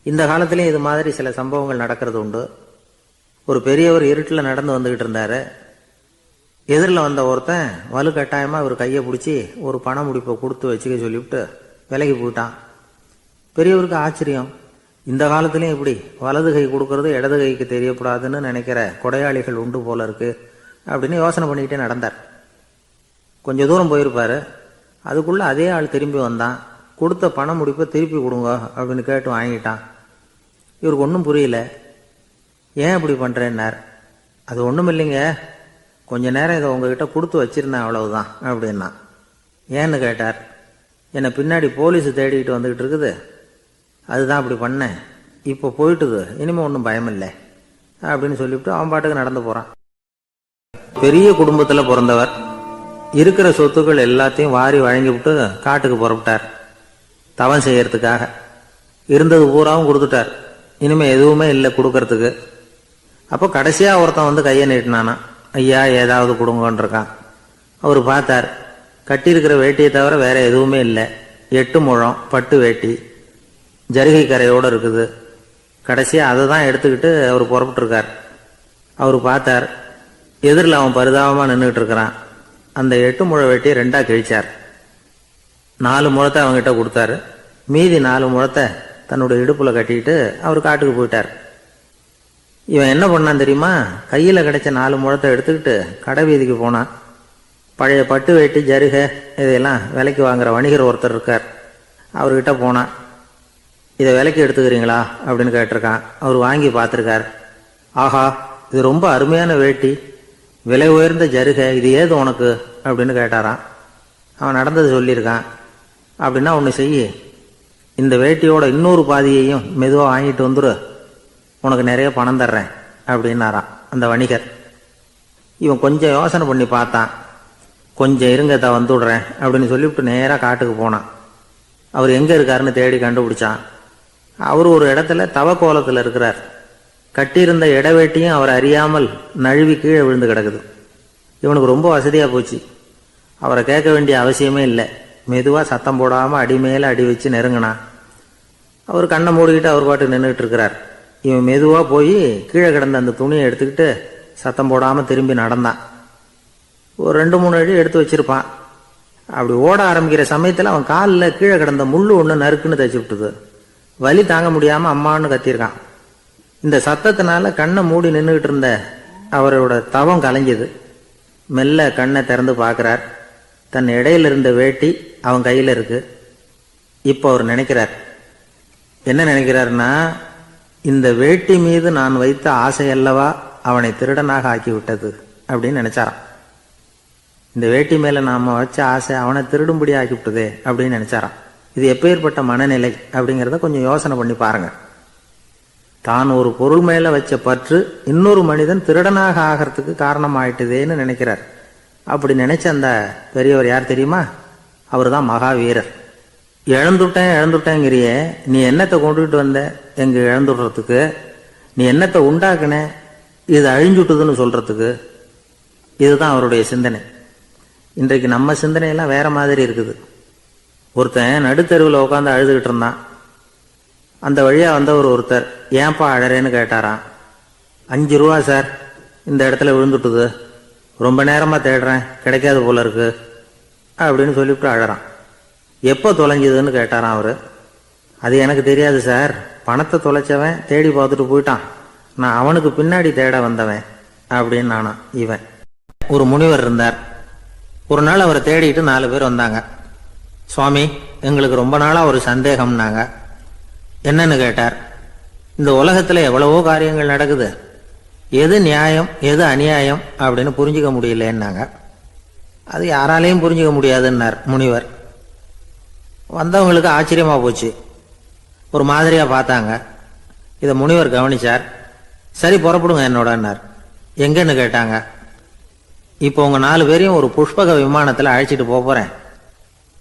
இந்த காலத்திலையும் இது மாதிரி சில சம்பவங்கள் நடக்கிறது உண்டு. ஒரு பெரியவர் இருட்டில் நடந்து வந்துக்கிட்டு இருந்தார். எதிரில் வந்த ஒருத்தன் வலுக்கட்டாயமாக அவர் கையை பிடிச்சி ஒரு பண முடிப்பை கொடுத்து வச்சுக்க சொல்லிவிட்டு விலகி போயிட்டான். பெரியவருக்கு ஆச்சரியம், இந்த காலத்திலையும் இப்படி வலது கை கொடுக்கறது இடது கைக்கு தெரியக்கூடாதுன்னு நினைக்கிற கொடையாளிகள் உண்டு போல இருக்கு அப்படின்னு யோசனை பண்ணிக்கிட்டே நடந்தார். கொஞ்சம் தூரம் போயிருப்பார். அதுக்குள்ளே அதே ஆள் திரும்பி வந்தான். கொடுத்த பண முடிப்பை திருப்பி கொடுங்க அப்படின்னு கேட்டு வாங்கிட்டான். இவருக்கு ஒன்றும் புரியல. ஏன் இப்படி பண்ணுறேன்னார். அது ஒன்றும் இல்லைங்க, கொஞ்ச நேரம் இதை உங்ககிட்ட கொடுத்து வச்சிருந்தேன், அவ்வளவுதான் அப்படின்னா. ஏன்னு கேட்டார். என்னை பின்னாடி போலீஸு தேடிக்கிட்டு வந்துக்கிட்டு இருக்குது, அதுதான் அப்படி பண்ணேன், இப்போ போயிட்டுது, இனிமேல் ஒன்றும் பயமில்லை அப்படின்னு சொல்லிவிட்டு அவன் பாட்டுக்கு நடந்து போகிறான். பெரிய குடும்பத்தில் பிறந்தவர். இருக்கிற சொத்துக்கள் எல்லாத்தையும் வாரி வழங்கிவிட்டு காட்டுக்கு புறப்பட்டார் தவம் செய்யறதுக்காக. இருந்தது பூராவும் கொடுத்துட்டார், இனிமேல் எதுவுமே இல்லை கொடுக்கறதுக்கு. அப்போ கடைசியாக ஒருத்தன் வந்து கையை நீட்டினானா, ஐயா ஏதாவது கொடுங்கன்றிருக்கான். அவர் பார்த்தார், கட்டியிருக்கிற வேட்டியை தவிர வேற எதுவுமே இல்லை. 8 முழம் பட்டு வேட்டி, ஜரிகை கரையோடு இருக்குது. கடைசியாக அதை தான் எடுத்துக்கிட்டு அவர் புறப்பட்டுருக்கார். அவர் பார்த்தார், எதிரில் அவன் பரிதாபமாக நின்றுக்கிட்டு இருக்கிறான். அந்த 8 முழ வெட்டியை 2ஆக கிழிச்சார். 4 முழத்தை அவங்ககிட்ட கொடுத்தாரு. மீதி 4 முழத்தை தன்னுடைய இடுப்பில் கட்டிக்கிட்டு அவர் காட்டுக்கு போயிட்டார். இவன் என்ன பண்ணான் தெரியுமா? கையில் கிடைச்ச 4 முழத்தை எடுத்துக்கிட்டு கடை வீதிக்கு போனான். பழைய பட்டு வேட்டி ஜருகை இதையெல்லாம் விலைக்கு வாங்குற வணிகர் ஒருத்தர் இருக்கார். அவர்கிட்ட போனான். இதை விலைக்கு எடுத்துக்கிறீங்களா அப்படின்னு கேட்டிருக்கான். அவர் வாங்கி பார்த்துருக்கார். ஆஹா, இது ரொம்ப அருமையான வேட்டி, விலை உயர்ந்த ஜருகை, இது ஏது உனக்கு அப்படின்னு கேட்டாரான். அவன் நடந்தது சொல்லியிருக்கான். அப்படின்னா ஒன்று செய்ய, இந்த வேட்டியோட இன்னொரு பாதியையும் மெதுவாக வாங்கிட்டு வந்துரு, உனக்கு நிறைய பணம் தர்றேன் அப்படின்னாரான் அந்த வணிகர். இவன் கொஞ்சம் யோசனை பண்ணி பார்த்தான். கொஞ்சம் இருங்க, வந்துவிடுறேன் அப்படின்னு சொல்லிவிட்டு நேராக காட்டுக்கு போனான். அவர் எங்கே இருக்காருன்னு தேடி கண்டுபிடிச்சான். அவர் ஒரு இடத்துல தவக்கோலத்தில் இருக்கிறார். கட்டியிருந்த இடவேட்டியும் அவர் அறியாமல் நழுவி கீழே விழுந்து கிடக்குது. இவனுக்கு ரொம்ப வசதியாக போச்சு. அவரை கேட்க வேண்டிய அவசியமே இல்லை. மெதுவாக சத்தம் போடாமல் அடி மேலே அடி வச்சு நெருங்கினான். அவர் கண்ணை மூடிக்கிட்டு அவர் பாட்டு நின்றுக்கிட்டு இருக்கிறார். இவன் மெதுவாக போய் கீழே கிடந்த அந்த துணியை எடுத்துக்கிட்டு சத்தம் போடாமல் திரும்பி நடந்தான். ஒரு 2-3 அடி எடுத்து வச்சிருப்பான். அப்படி ஓட ஆரம்பிக்கிற சமயத்தில் அவன் காலில் கீழே கிடந்த முள்ளு ஒன்று நறுக்குன்னு தைச்சி விட்டுது. வலி தாங்க முடியாமல் அம்மான்னு கத்தியிருக்கான். இந்த சத்தத்தினால கண்ணை மூடி நின்றுக்கிட்டு இருந்த அவரோட தவம் கலைஞ்சது. மெல்ல கண்ணை திறந்து பார்க்குறார். தன் இடையில இருந்த வேட்டி அவன் கையில் இருக்கு. இப்போ அவர் நினைக்கிறார். என்ன நினைக்கிறார்னா, இந்த வேட்டி மீது நான் வைத்த ஆசையல்லவா அவனை திருடனாக ஆக்கிவிட்டது அப்படின்னு நினைச்சாராம். இந்த வேட்டி மேலே நாம் வச்ச ஆசை அவனை திருடும்படி ஆக்கிவிட்டதே அப்படின்னு நினைச்சாராம். இது எப்பேற்பட்ட மனநிலை அப்படிங்கிறத கொஞ்சம் யோசனை பண்ணி பாருங்க. தான் ஒரு பொருள் மேலே வச்ச பற்று இன்னொரு மனிதன் திருடனாக ஆகிறதுக்கு காரணம் ஆயிட்டுதேன்னு நினைக்கிறார். அப்படி நினைச்ச அந்த பெரியவர் யார் தெரியுமா? அவர் தான் மகாவீரர். இழந்துட்டேங்கிறியே, நீ என்னத்தை கொண்டுகிட்டு வந்த எங்க இழந்துடுறதுக்கு? நீ என்னத்தை உண்டாக்குன இது அழிஞ்சுட்டுதுன்னு சொல்றதுக்கு? இதுதான் அவருடைய சிந்தனை. இன்றைக்கு நம்ம சிந்தனையெல்லாம் வேற மாதிரி இருக்குது. ஒருத்தன் நடுத்தெருவில் உட்காந்து அழுதுகிட்டு இருந்தான். அந்த வழியா வந்தவர் ஒருத்தர், ஏன்பா அழறேன்னு கேட்டாராம். 5 ரூபா சார், இந்த இடத்துல விழுந்துட்டுது, ரொம்ப நேரமா தேடுறேன், கிடைக்காது போல இருக்கு அப்படின்னு சொல்லிவிட்டு அழறான். எப்போ தொலைஞ்சதுன்னு கேட்டாராம் அவரு. அது எனக்கு தெரியாது சார், பணத்தை தொலைச்சவன் தேடி பார்த்துட்டு போயிட்டான், நான் அவனுக்கு பின்னாடி தேட வந்தவன் அப்படின்னு நானா. இவன் ஒரு முனிவர் இருந்தார். ஒரு நாள் அவரை தேடிட்டு 4 பேர் வந்தாங்க. சுவாமி, எங்களுக்கு ரொம்ப நாளாக ஒரு சந்தேகம்னாங்க. என்னன்னு கேட்டார். இந்த உலகத்தில் எவ்வளவோ காரியங்கள் நடக்குது, எது நியாயம் எது அநியாயம் அப்படின்னு புரிஞ்சுக்க முடியலன்னாங்க. அது யாராலையும் புரிஞ்சுக்க முடியாதுன்னார் முனிவர். வந்தவங்களுக்கு ஆச்சரியமாக போச்சு, ஒரு மாதிரியாக பார்த்தாங்க. இதை முனிவர் கவனிச்சார். சரி புறப்படுங்க என்னோடன்னார். எங்கன்னு கேட்டாங்க. இப்போ உங்கள் 4 பேரையும் ஒரு புஷ்பக விமானத்தில் அழைச்சிட்டு போகிறேன்.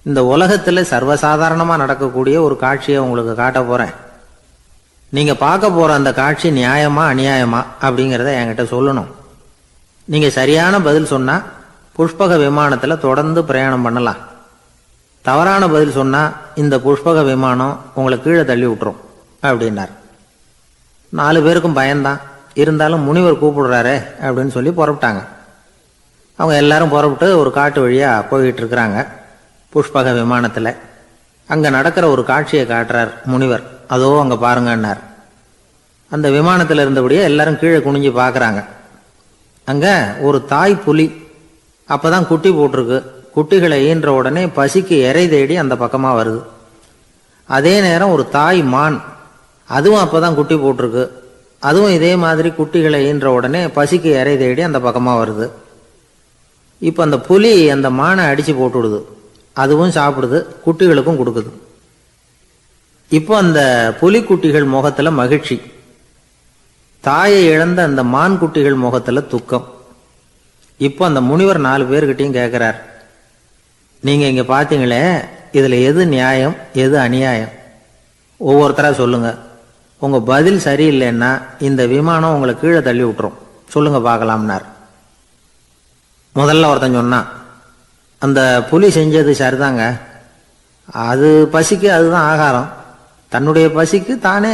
இந்த உலகத்தில் சர்வசாதாரணமாக நடக்கக்கூடிய ஒரு காட்சியை உங்களுக்கு காட்ட போகிறேன். நீங்கள் பார்க்க போகிற அந்த காட்சி நியாயமா அநியாயமா அப்படிங்கிறத என்கிட்ட சொல்லணும். நீங்கள் சரியான பதில் சொன்னால் புஷ்பக விமானத்தில் தொடர்ந்து பிரயாணம் பண்ணலாம். தவறான பதில் சொன்னால் இந்த புஷ்பக விமானம் உங்களை கீழே தள்ளி விட்டுரும் அப்படின்னார். 4 பேருக்கும் பயந்தான். இருந்தாலும் முனிவர் கூப்பிடுறாரே அப்படின்னு சொல்லி புறப்பட்டாங்க. அவங்க எல்லாரும் புறப்பட்டு ஒரு காட்டு வழியாக போய்கிட்டு இருக்கிறாங்க புஷ்பக விமானத்தில். அங்கே நடக்கிற ஒரு காட்சியை காட்டுறார் முனிவர். அதோ அங்கே பாருங்கன்னார். அந்த விமானத்தில் இருந்தபடியே எல்லாரும் கீழே குனிஞ்சு பார்க்குறாங்க. அங்கே ஒரு தாய் புலி அப்போதான் குட்டி போட்டிருக்கு. குட்டிகளை ஈன்ற உடனே பசிக்கு இறை தேடி அந்த பக்கமாக வருது. அதே நேரம் ஒரு தாய் மான், அதுவும் அப்போதான் குட்டி போட்டிருக்கு. அதுவும் இதே மாதிரி குட்டிகளை ஈன்ற உடனே பசிக்கு இறை தேடி அந்த பக்கமாக வருது. இப்போ அந்த புலி அந்த மானை அடித்து போட்டுவிடுது. அதுவும் சாப்பிடுது, குட்டிகளுக்கும் கொடுக்குது. இப்போ அந்த புலிக்குட்டிகள் முகத்தில் மகிழ்ச்சி, தாயை இழந்த அந்த மான் குட்டிகள் முகத்தில் துக்கம். இப்போ அந்த முனிவர் 4 பேர்கிட்டையும் கேட்குறார், நீங்கள் இங்கே பார்த்தீங்களே, இதில் எது நியாயம் எது அநியாயம்? ஒவ்வொருத்தராக சொல்லுங்கள். உங்கள் பதில் சரியில்லைன்னா இந்த விமானம் உங்களை கீழே தள்ளி விட்டுரும், சொல்லுங்கள் பார்க்கலாம்னார். முதல்ல ஒருத்தன் சொன்னான், அந்த புலி செஞ்சது சரிதாங்க, அது பசிக்கு அதுதான் ஆகாரம், தன்னுடைய பசிக்கு தானே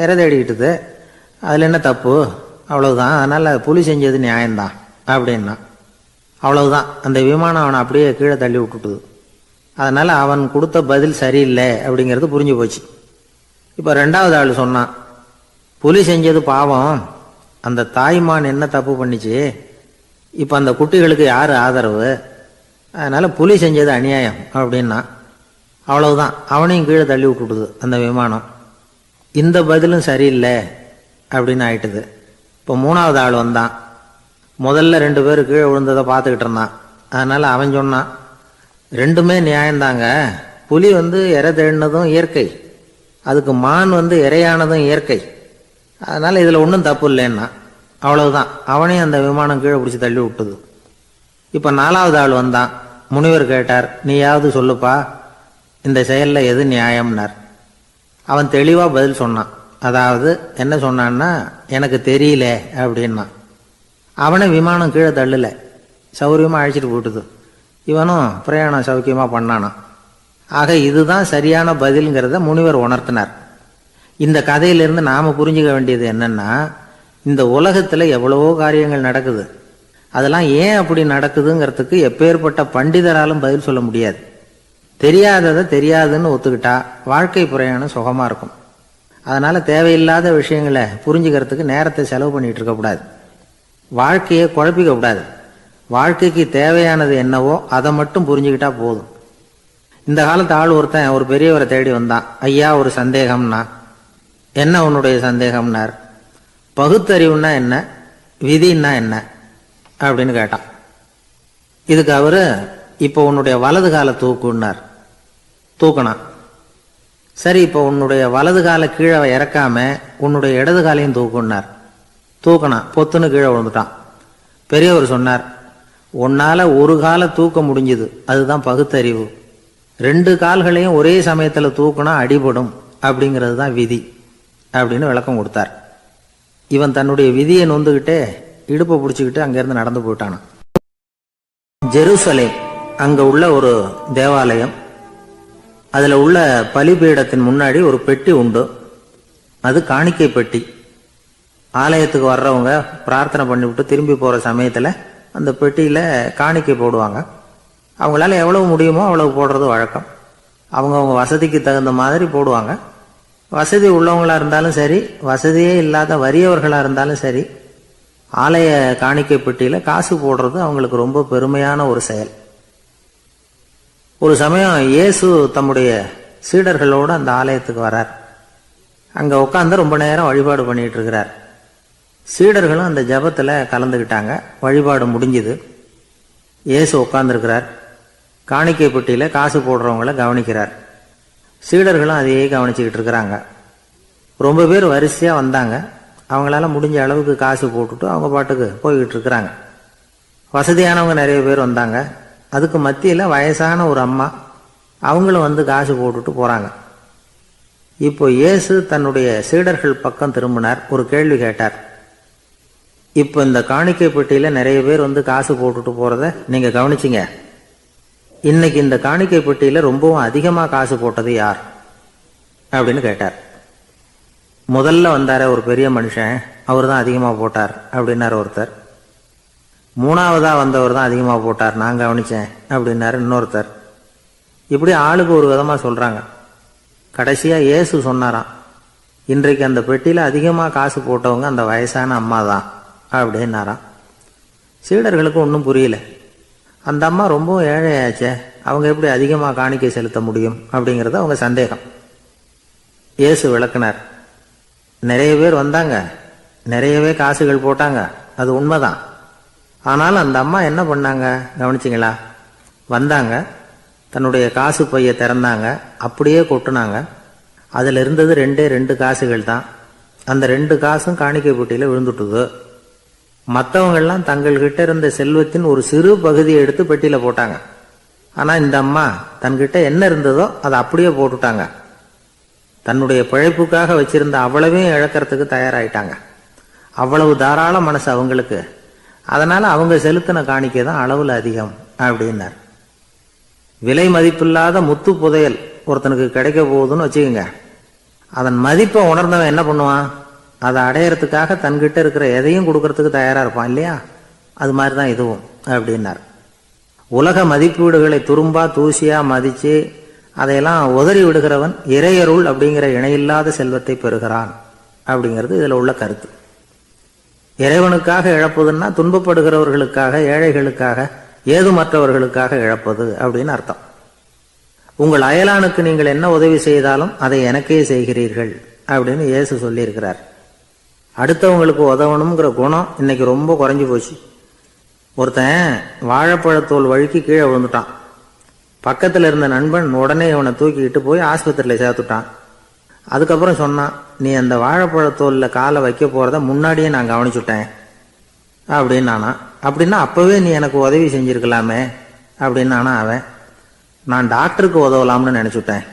இறை தேடிக்கிட்டுது, அதில் என்ன தப்பு, அவ்வளவுதான், அதனால் புலி செஞ்சது நியாயம்தான் அப்படின்னா. அவ்வளவுதான், அந்த விமானம் அவனை அப்படியே கீழே தள்ளி விட்டுட்டுது. அதனால் அவன் கொடுத்த பதில் சரியில்லை அப்படிங்கிறது புரிஞ்சு போச்சு. இப்போ ரெண்டாவது ஆள் சொன்னான், புலி செஞ்சது பாவம், அந்த தாய்மான் என்ன தப்பு பண்ணிச்சு, இப்போ அந்த குட்டிகளுக்கு யார் ஆதரவு, அதனால் புலி செஞ்சது அநியாயம் அப்படின்னா. அவ்வளவுதான், அவனையும் கீழே தள்ளி விட்டுடுது அந்த விமானம். இந்த பதிலும் சரியில்லை அப்படின்னு ஆயிட்டுது. இப்போ மூணாவது ஆள் வந்தான். முதல்ல 2 பேர் கீழே விழுந்ததை பார்த்துக்கிட்டு இருந்தான். அதனால் அவன் சொன்னான், ரெண்டுமே நியாயம்தாங்க, புலி இறை தேடினதும் இயற்கை, அதுக்கு மான் இறையானதும் இயற்கை, அதனால் இதில் ஒன்றும் தப்பு இல்லைன்னா. அவ்வளவுதான், அவனையும் அந்த விமானம் கீழே பிடிச்சி தள்ளி விட்டுது. இப்போ நாலாவது ஆள் வந்தான். முனிவர் கேட்டார், நீயாவது சொல்லுப்பா, இந்த செயலில் எது நியாயம்னார். அவன் தெளிவாக பதில் சொன்னான். அதாவது என்ன சொன்னான்னா, எனக்கு தெரியல அப்படின்னா. அவனை விமானம் கீழே தள்ளலை, சௌரியமாக அழைச்சிட்டு போட்டுது. இவனும் பிரயாணம் சௌக்கியமாக பண்ணானான். ஆக இதுதான் சரியான பதில்ங்கிறத முனிவர் உணர்த்தினார். இந்த கதையிலிருந்து நாம் புரிஞ்சுக்க வேண்டியது என்னன்னா, இந்த உலகத்தில் எவ்வளவோ காரியங்கள் நடக்குது, அதெல்லாம் ஏன் அப்படி நடக்குதுங்கிறதுக்கு எப்பேற்பட்ட பண்டிதராலும் பதில் சொல்ல முடியாது. தெரியாததை தெரியாதுன்னு ஒத்துக்கிட்டா வாழ்க்கை பிரயாணம் சுகமாக இருக்கும். அதனால் தேவையில்லாத விஷயங்களை புரிஞ்சுக்கிறதுக்கு நேரத்தை செலவு பண்ணிகிட்டு இருக்கக்கூடாது, வாழ்க்கையை குழப்பிக்க கூடாது. வாழ்க்கைக்கு தேவையானது என்னவோ அதை மட்டும் புரிஞ்சுக்கிட்டா போதும். இந்த காலத்து ஆள் ஒருத்தன் ஒரு பெரியவரை தேடி வந்தான். ஐயா, ஒரு சந்தேகம்னா. என்ன உன்னுடைய சந்தேகம்னார். பகுத்தறிவுன்னா என்ன, விதின்னா என்ன அப்படின்னு கேட்டான். இதுக்கு அவரு, இப்போ உன்னுடைய வலது காலை தூக்குன்னார். தூக்கினான். சரி, இப்போ உன்னுடைய வலது காலை கீழே இறக்காம உன்னுடைய இடது காலையும் தூக்குன்னார். தூக்கினான். பொத்துன்னு கீழே விழுந்துட்டான். பெரியவர் சொன்னார், உன்னால ஒரு காலை தூக்க முடிஞ்சுது, அதுதான் பகுத்தறிவு. 2 கால்களையும் ஒரே சமயத்தில் தூக்குனா அடிபடும், அப்படிங்கிறது தான் விதி அப்படின்னு விளக்கம் கொடுத்தார். இவன் தன்னுடைய விதியை நொந்துக்கிட்டே இடுப்பை பிடிச்சிக்கிட்டு அங்கேருந்து நடந்து போயிட்டானான். ஜெருசலேம், அங்கே உள்ள ஒரு தேவாலயம், அதில் உள்ள பலிபீடத்தின் முன்னாடி ஒரு பெட்டி உண்டு. அது காணிக்கை பெட்டி. ஆலயத்துக்கு வர்றவங்க பிரார்த்தனை பண்ணிவிட்டு திரும்பி போகிற சமயத்தில் அந்த பெட்டியில் காணிக்கை போடுவாங்க. அவங்களால எவ்வளவு முடியுமோ அவ்வளவு போடுறது வழக்கம். அவங்கவுங்க வசதிக்கு தகுந்த மாதிரி போடுவாங்க. வசதி உள்ளவங்களாக இருந்தாலும் சரி, வசதியே இல்லாத வறியவர்களாக இருந்தாலும் சரி, ஆலய காணிக்கை பெட்டியில் காசு போடுறது அவங்களுக்கு ரொம்ப பெருமையான ஒரு செயல். ஒரு சமயம் இயேசு தம்முடைய சீடர்களோடு அந்த ஆலயத்துக்கு வரார். அங்கே உட்காந்து ரொம்ப நேரம் வழிபாடு பண்ணிட்டு இருக்கிறார். சீடர்களும் அந்த ஜபத்தில் கலந்துக்கிட்டாங்க. வழிபாடு முடிஞ்சுது. இயேசு உட்காந்துருக்கிறார். காணிக்கை பெட்டியில் காசு போடுறவங்கள கவனிக்கிறார். சீடர்களும் அதையே கவனிச்சுக்கிட்டு இருக்கிறாங்க. ரொம்ப பேர் வரிசையாக வந்தாங்க. அவங்களால முடிஞ்ச அளவுக்கு காசு போட்டுட்டு அவங்க பாட்டுக்கு போய்கிட்டு இருக்கிறாங்க. வசதியானவங்க நிறைய பேர் வந்தாங்க. அதுக்கு மத்தியில் வயசான ஒரு அம்மா, அவங்களும் காசு போட்டுட்டு போகிறாங்க. இப்போ இயேசு தன்னுடைய சீடர்கள் பக்கம் திரும்பினார். ஒரு கேள்வி கேட்டார். இப்போ இந்த காணிக்கை பெட்டியில் நிறைய பேர் காசு போட்டுட்டு போகிறத நீங்கள் கவனிச்சிங்க. இன்னைக்கு இந்த காணிக்கை பெட்டியில் ரொம்பவும் அதிகமாக காசு போட்டது யார் அப்படின்னு கேட்டார். முதல்ல வந்தார ஒரு பெரிய மனுஷன், அவர் தான் அதிகமாக போட்டார் அப்படின்னார் ஒருத்தர். மூணாவதாக வந்தவர் தான் அதிகமாக போட்டார், நான் கவனித்தேன் அப்படின்னாரு இன்னொருத்தர். இப்படி ஆளுக்கு ஒரு விதமாக சொல்கிறாங்க. கடைசியாக இயேசு சொன்னாராம், இன்றைக்கு அந்த பெட்டியில் அதிகமாக காசு போட்டவங்க அந்த வயசான அம்மா தான் அப்படின்னாராம். சீடர்களுக்கு ஒன்றும் புரியல. அந்த அம்மா ரொம்பவும் ஏழையாச்சே, அவங்க எப்படி அதிகமாக காணிக்கை செலுத்த முடியும் அப்படிங்கிறது அவங்க சந்தேகம். இயேசு விளக்குனார். நிறைய பேர் வந்தாங்க, நிறையவே காசுகள் போட்டாங்க, அது உண்மைதான். ஆனாலும் அந்த அம்மா என்ன பண்ணாங்க கவனிச்சிங்களா? வந்தாங்க, தன்னுடைய காசு பையை திறந்தாங்க, அப்படியே கொட்டுனாங்க. அதில் இருந்தது 2 காசுகள் தான். அந்த 2 காசும் காணிக்கை பெட்டியில் விழுந்துட்டுது. மற்றவங்கள்லாம் தங்கள்கிட்ட இருந்த செல்வத்தின் ஒரு சிறு பகுதியை எடுத்து பெட்டியில் போட்டாங்க. ஆனால் இந்த அம்மா தன்கிட்ட என்ன இருந்ததோ அதை அப்படியே போட்டுட்டாங்க. தன்னுடைய பிழைப்புக்காக வச்சிருந்த அவ்வளவையும் இழக்கிறதுக்கு தயாராயிட்டாங்க. அவ்வளவு தாராள மனசு அவங்களுக்கு. அதனால் அவங்க செலுத்தின காணிக்கை தான் அளவில் அதிகம் அப்படின்னார். விலை மதிப்பில்லாத முத்து புதையல் ஒருத்தனுக்கு கிடைக்க போகுதுன்னு வச்சுக்கோங்க. அதன் மதிப்பை உணர்ந்தவன் என்ன பண்ணுவான்? அதை அடையறதுக்காக தன்கிட்ட இருக்கிற எதையும் கொடுக்கறதுக்கு தயாரா இருப்பான் இல்லையா? அது மாதிரி தான் இதுவும் அப்படின்னார். உலக மதிப்பீடுகளை துரும்பா தூசியா மதிச்சு அதையெல்லாம் உதறி விடுகிறவன் இறையருள் அப்படிங்கிற இணையில்லாத செல்வத்தை பெறுகிறான் அப்படிங்கிறது இதுல உள்ள கருத்து. இறைவனுக்காக இழப்பதுன்னா துன்பப்படுகிறவர்களுக்காக, ஏழைகளுக்காக, ஏதுமற்றவர்களுக்காக இழப்பது அப்படின்னு அர்த்தம். உங்கள் அயலானுக்கு நீங்கள் என்ன உதவி செய்தாலும் அதை எனக்கே செய்கிறீர்கள் அப்படின்னு இயேசு சொல்லியிருக்கிறார். அடுத்தவங்களுக்கு உதவணுங்கிற குணம் இன்னைக்கு ரொம்ப குறைஞ்சி போச்சு. ஒருத்தன் வாழைப்பழத்தோல் வழுக்கி கீழே விழுந்துட்டான். பக்கத்தில் இருந்த நண்பன் உடனே இவனை தூக்கிக்கிட்டு போய் ஆஸ்பத்திரியில் சேர்த்துட்டான். அதுக்கப்புறம் சொன்னான், நீ அந்த வாழைப்பழத்தோலில் காலை வைக்க போகிறத முன்னாடியே நான் கவனிச்சுட்டேன் அப்படின்னானா. அப்படின்னா அப்போவே நீ எனக்கு உதவி செஞ்சுருக்கலாமே அப்படின்னானா அவன். நான் டாக்டருக்கு உதவலாம்னு நினச்சிட்டேன்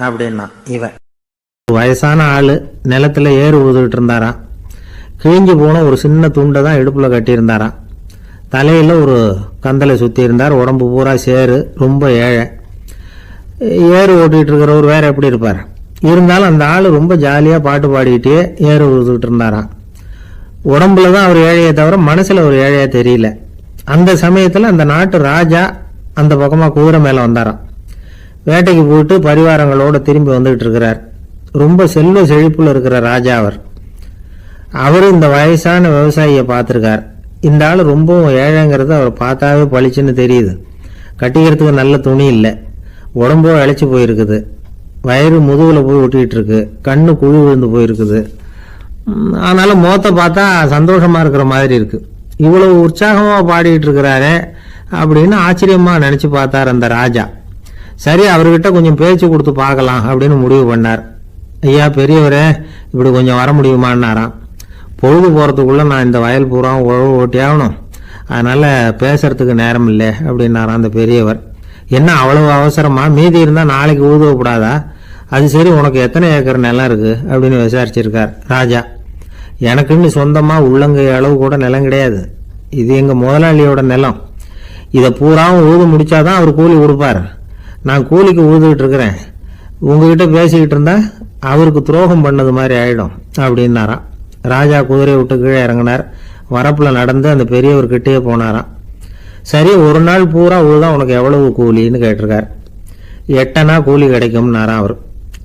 அப்படின்னா இவன். வயசான ஆள் நிலத்தில் ஏறு ஊதுகிட்டு இருந்தாராம். கிழிஞ்சு போன ஒரு சின்ன துண்டை தான் இடுப்பில் கட்டியிருந்தாராம். தலையில் ஒரு கந்தலை சுற்றி இருந்தார். உடம்பு பூரா சேரு, ரொம்ப ஏழை. ஏறு ஓட்டிகிட்டு இருக்கிறவர் வேற எப்படி இருப்பார்? இருந்தாலும் அந்த ஆள் ரொம்ப ஜாலியாக பாட்டு பாடிக்கிட்டே ஏறு ஊதுகிட்டு இருந்தாராம். உடம்புல தான் அவர் ஏழையை தவிர மனசில் ஒரு ஏழையா தெரியல. அந்த சமயத்தில் அந்த நாட்டு ராஜா அந்த பக்கமாக குதிரை மேலே வந்தாராம். வேட்டைக்கு போயிட்டு பரிவாரங்களோட திரும்பி வந்துகிட்டு இருக்கிறார். ரொம்ப செல்வ செழிப்புல இருக்கிற ராஜா அவர். அவரு இந்த வயசான விவசாயியை பார்த்துருக்கார். இந்த ஆள் ரொம்பவும் ஏழைங்கிறது அவர் பார்த்தாவே பளிச்சுன்னு தெரியுது. கட்டிக்கிறதுக்கு நல்ல துணி இல்லை, உடம்போ இழைச்சி போயிருக்குது, வயிறு முதுகில் போய் ஒட்டிக்கிட்டு இருக்கு, கண்ணு குழி விழுந்து போயிருக்குது. ஆனாலும் முகத்தை பார்த்தா சந்தோஷமா இருக்கிற மாதிரி இருக்கு. இவ்வளவு உற்சாகமா பாடிட்டு இருக்கிறாரே அப்படின்னு ஆச்சரியமா நினைச்சு பார்த்தார் அந்த ராஜா. சரி, அவர்கிட்ட கொஞ்சம் பேச்சு கொடுத்து பார்க்கலாம் அப்படின்னு முடிவு பண்ணார். ஐயா பெரியவரே, இப்படி கொஞ்சம் வர முடியுமான்னாராம். பொழுது போகிறதுக்குள்ள நான் இந்த வயல் பூரா உழவு ஓட்டி ஆகணும், அதனால பேசுறதுக்கு நேரம் இல்லை அப்படின்னாராம் அந்த பெரியவர். என்ன அவ்வளவு அவசரமா? மீதி இருந்தால் நாளைக்கு ஊதுவப்படாதா? அது சரி, உனக்கு எத்தனை ஏக்கர் நிலம் இருக்கு அப்படின்னு விசாரிச்சிருக்கார் ராஜா. எனக்குன்னு சொந்தமாக உள்ளங்கை அளவு கூட நிலம் கிடையாது. இது எங்கள் முதலாளியோட நிலம். இதை பூராவும் ஊது முடிச்சாதான் அவர் கூலி கொடுப்பார். நான் கூலிக்கு ஊதுகிட்டு இருக்கிறேன். உங்ககிட்ட பேசிக்கிட்டு இருந்தா அவருக்கு துரோகம் பண்ணது மாதிரி ஆயிடும் அப்படின்னாராம். ராஜா குதிரையை விட்டு கீழே இறங்கினார். வரப்பில் நடந்து அந்த பெரியவர்கிட்டயே போனாராம். சரி, ஒரு நாள் பூரா ஊதான் உனக்கு எவ்வளவு கூலின்னு கேட்டிருக்கார். 8 அணா கூலி கிடைக்கும்னாராம் அவர்.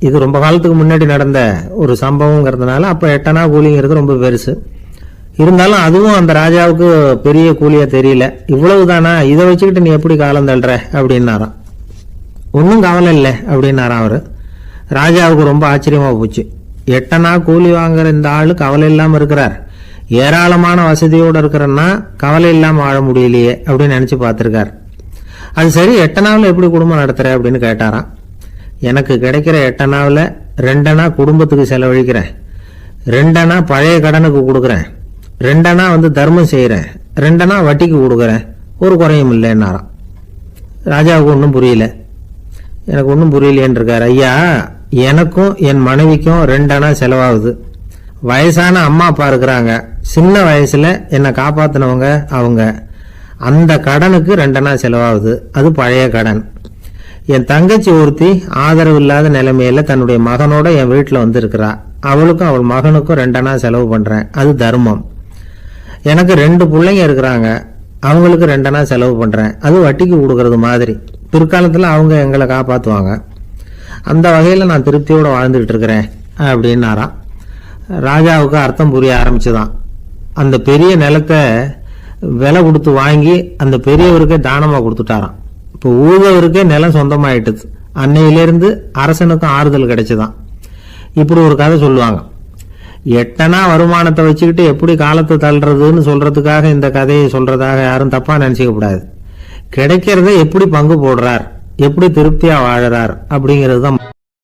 இது ரொம்ப காலத்துக்கு முன்னாடி நடந்த ஒரு சம்பவங்கிறதுனால அப்போ 8 அணா கூலிங்கிறது ரொம்ப பெருசு. இருந்தாலும் அதுவும் அந்த ராஜாவுக்கு பெரிய கூலியா தெரியல. இவ்வளவுதானா, இதை வச்சுக்கிட்டு நீ எப்படி காலம் தள்ளுற அப்படின்னாராம். ஒன்றும் கவலை இல்லை அப்படின்னாராம் அவர். ராஜாவுக்கு ரொம்ப ஆச்சரியமா போச்சு. 8 அணா கூலி வாங்குற இந்த ஆளு கவலை இல்லாம இருக்கிறார், ஏராளமான வசதியோடு இருக்கிறன்னா கவலை இல்லாம வாழ முடியலையே அப்படின்னு நினைச்சு பார்த்திருக்கார். அது சரி, 8 அணாவில் எப்படி குடும்பம் நடத்துற அப்படின்னு கேட்டாராம். எனக்கு கிடைக்கிற 8 அணாவில் 2 அணா குடும்பத்துக்கு செலவழிக்கிறேன், 2 அணா பழைய கடனுக்கு கொடுக்குறேன், 2 அணா தர்மம் செய்யறேன், 2 அணா வட்டிக்கு கொடுக்குறேன், ஒரு குறையும் இல்லைன்னாராம். ராஜாவுக்கு ஒன்றும் புரியல. எனக்கு ஒன்றும் புரியலையேன்னு இருக்கார். ஐயா, எனக்கும் என் மனைவிக்கும் 2 அணா செலவாகுது. வயசான அம்மா அப்பா இருக்கிறாங்க, சின்ன வயசுல என்னை காப்பாத்தினவங்க அவங்க. அந்த கடனுக்கு 2 அணா செலவாகுது, அது பழைய கடன். என் தங்கச்சி ஒருத்தி ஆதரவு இல்லாத நிலைமையில தன்னுடைய மகனோட என் வீட்டில் வந்திருக்கிறா. அவளுக்கும் அவள் மகனுக்கும் 2 அணா செலவு பண்றேன், அது தர்மம். எனக்கு 2 பிள்ளைங்க இருக்கிறாங்க, அவங்களுக்கு 2 அணா செலவு பண்றேன், அது வட்டிக்கு கொடுக்கறது மாதிரி. பிற்காலத்தில் அவங்க எங்களை காப்பாற்றுவாங்க. அந்த வகையில் நான் திருப்தியோடு வாழ்ந்துகிட்டு இருக்கிறேன் அப்படின்னாராம். ராஜாவுக்கு அர்த்தம் புரிய ஆரம்பிச்சுதான். அந்த பெரிய நிலத்தை விலை கொடுத்து வாங்கி அந்த பெரியவருக்கே தானமாக கொடுத்துட்டாராம். இப்போ ஊழவருக்கே நிலம் சொந்தமாயிட்டுது. அன்னையிலேருந்து அரசனுக்கும் ஆறுதல் கிடைச்சுதான். இப்படி ஒரு கதை சொல்லுவாங்க. 8 அணா வருமானத்தை வச்சுக்கிட்டு எப்படி காலத்தை தள்ளுறதுன்னு சொல்றதுக்காக இந்த கதையை சொல்றதாக யாரும் தப்பா நினைச்சிக்க கூடாது. கிடைக்கிறத எப்படி பங்கு போடுறார், எப்படி திருப்தியா வாழறார் அப்படிங்கிறது தான்